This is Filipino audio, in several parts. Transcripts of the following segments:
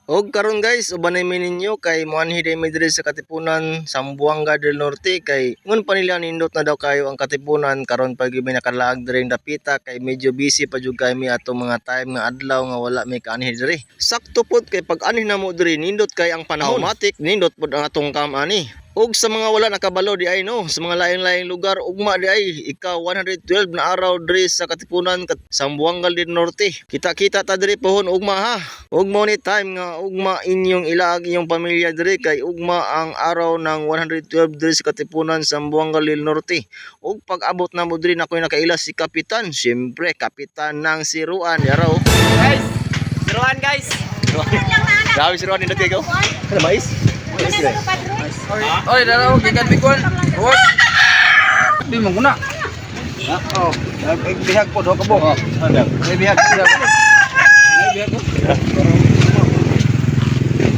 Og karon guys, ubanay mi ninyo kay muanhi day mi diri sa Katipunan, Zamboanga del Norte kay ngun pa nila nindot na daw kayo ang Katipunan karon pag mi nakalaag diri dapita kay medyo busy pa jud kay mi atong mga time nga adlaw nga wala mi kaanhi diri. Sakto pod kay pag anhi na mo diri nindot kay ang panahon, automatic nindot pod ang atong kam ani. Og sa mga wala nakabalo di ay no, sa mga lain-laing lugar ugma di ay ika 112 na araw diri sa Katipunan, Zamboanga del Norte. Kita-kita ta diri pohon ugma ha. Ugma ni time nga ugma inyong ilaag inyong pamilya diri kay ugma ang araw ng 112 diri sa Katipunan, Zamboanga del Norte. Og pag-abot na mo diri nakoy nakaila si Kapitan, syempre Kapitan ng Siruan araw. Guys, Siruan guys. Grabe Siruan nindot kay ko. Ano mais? Oy, dalaw gikan bikon. What? Di mo guna. Oh, bihag po do kabo. Oh, ada. Bihag. Bihag.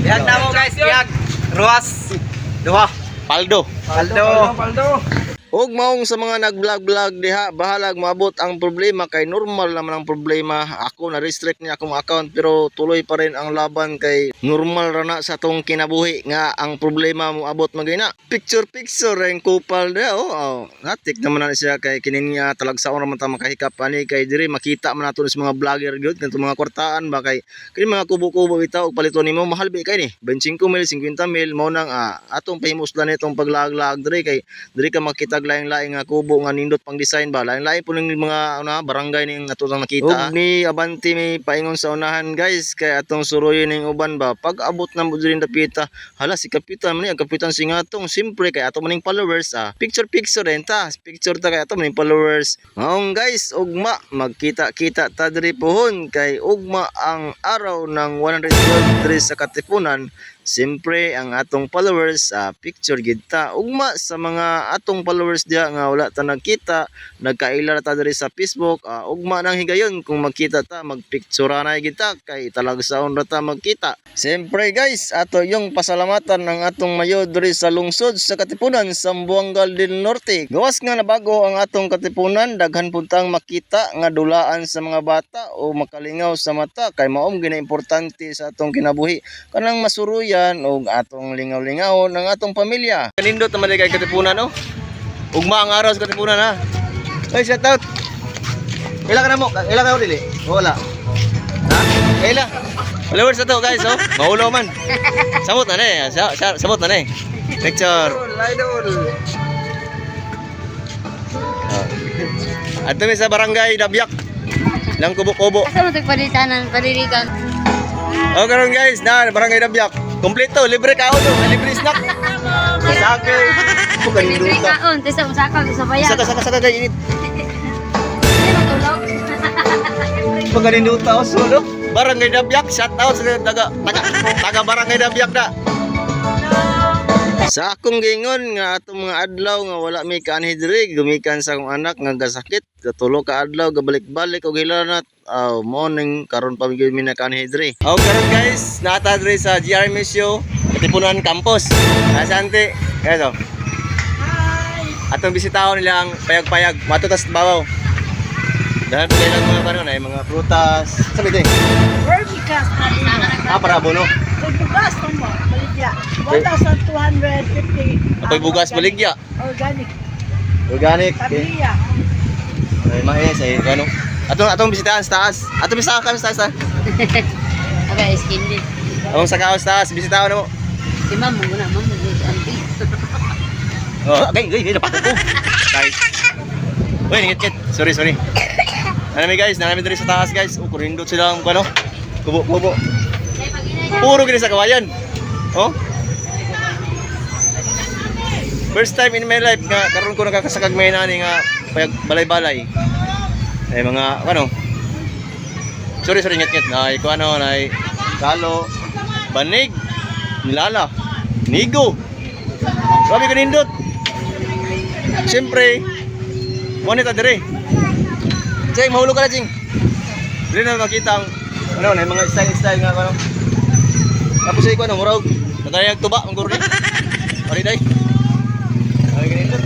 Bihag na mo guys, bihag. Ruas. Duha. Paldo. Paldo. Og maong sa mga nag-vlog diha, bahalag maabot ang problema kay normal naman ang problema. Ako na restrict niya akong account pero tuloy pa rin ang laban kay normal ra na sa tong kinabuhi nga ang problema mo abot magina. Picture ang kupal diha natik naman na siya kay kinin niya talagsaon ra man ta makahikap ani kay diri makita man nato sa mga vlogger gyud kanto mga kwartaan ba kay kini mga kubo-kubo bitaw og paliton nimo mahal bi kay ni 25 mil 50 mil mao nang atong pahimuslan nitong paglag-lag diri kay diri ka makita laing-laing nga kubo nga nindot pang design ba laing-laing po ng mga barangay ning atong nakita. Og ni abanti mi paingon sa unahan guys kay atong suroyin ning uban ba pag abot na mo diri dapita hala si Kapitan man ni ang Kapitan singatong simpre kay ato maning followers picture rin ta picture ta kay ato maning followers maong guys ugma magkita-kita ta diri pohon kay ugma ang araw ng 112 diri sa Katipunan. Siyempre ang atong followers picture gid ta ugma sa mga atong followers diha nga wala ta nagkita nagkaila ta diri sa Facebook ugma nang higayon kung magkita ta magpicture na gid ta kay talagsaon ra ta magkita. Siyempre guys ato yung pasalamatan ng atong mayo diri sa lungsod sa Katipunan, Zamboanga del Norte. Gawas nga nabago ang atong Katipunan daghan pud tang makita nga dulaan sa mga bata o makalingaw sa mata kay maom gina importante sa atong kinabuhi kanang masuruyan o atong lingaw-lingaw ng atong pamilya. Kanindot naman kay Katipunan no? Ugma ang araw sa Katipunan ha. Hey, shout out. Ila ka na mo? Ila ka dili? Wala. Ha? Ila. Followers na to guys oh. Maulo man. Samot na eh. Samot na eh. Picture. Idol. Ato mi sa barangay Dabyak. Lang kubo-kubo. Asa mo tagpalitanan, palilikan? O karon guys, na barangay Dabyak. Kompleto, libre kaon to, libre snack. Sake. Bukan Libre duta. kaon, tesa usaka sa bayan. Saka kay init. Hindi matulog. Paganin duta o solo. Barangay Dabyak, shout out sa taga barangay Dabyak da. Sa akong gingon nga atong mga adlaw nga wala may kaanhi diri gumikan sa akong anak nga gasakit katulo ka adlaw gabalik-balik og hilanat morning karon pa gyud mi nakaanhi diri. Og karon guys naata diri sa GR Misyo Katipunan campus. Asante guys oh. Atong bisitahon nilang payag-payag matutas babaw. Dahil pa kailang mga kanon ay mga prutas. Sabi din. Vermicast na Para abono. bugas mo, baligya. 1,250. Apoy bugas baligya. Organic. Organic. Tabiya. Ay mais ay ano. Atong bisitahan sa taas. Atong bisitahan kami sa taas. Okay, skin din. Atong sa kaos taas bisitahan mo. Si ma'am mo na, ma'am mo auntie. Oh, okay, napako ko. Guys. Uy, ngit-ngit. Sorry. Ano guys, namin diri sa taas guys. Kurindot sila ang ano. Kubo. Puro gini sa kawayan. Oh. First time in my life nga karon ko nakakasakag may nani nga balay-balay. Ay mga ano. Sorry ngit-ngit. Ay ko ano ay kalo, banig, nilala, nigo. Grabe ka nindot. Siyempre, monita dire. Jeng, mahulog ka na, Jeng. Dire na makita ang ano, na mga style nga ano. Tapos ay ko ano, murag natayag tuba ang guro ni. Ari day. Ay ganito.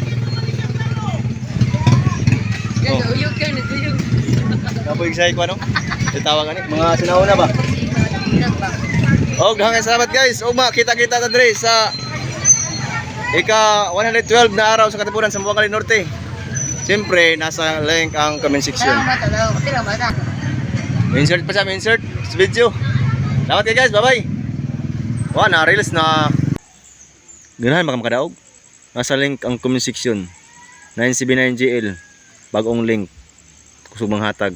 Ganda uyog ka na tuyog. Napoy say ko ano? Tawag ani mga sinauna ba? Og daghang salamat guys. Ugma kita-kita ta diri sa ika 112 na araw sa katipunan sa Buangali Norte. Siyempre, nasa link ang comment section. Insert pa siya, insert sa video. Salamat kayo guys, bye-bye. Wow, na-reels na ganahan makamakadaog. Nasa link ang comment section. 979GL. Bagong link. Kusog manghatag.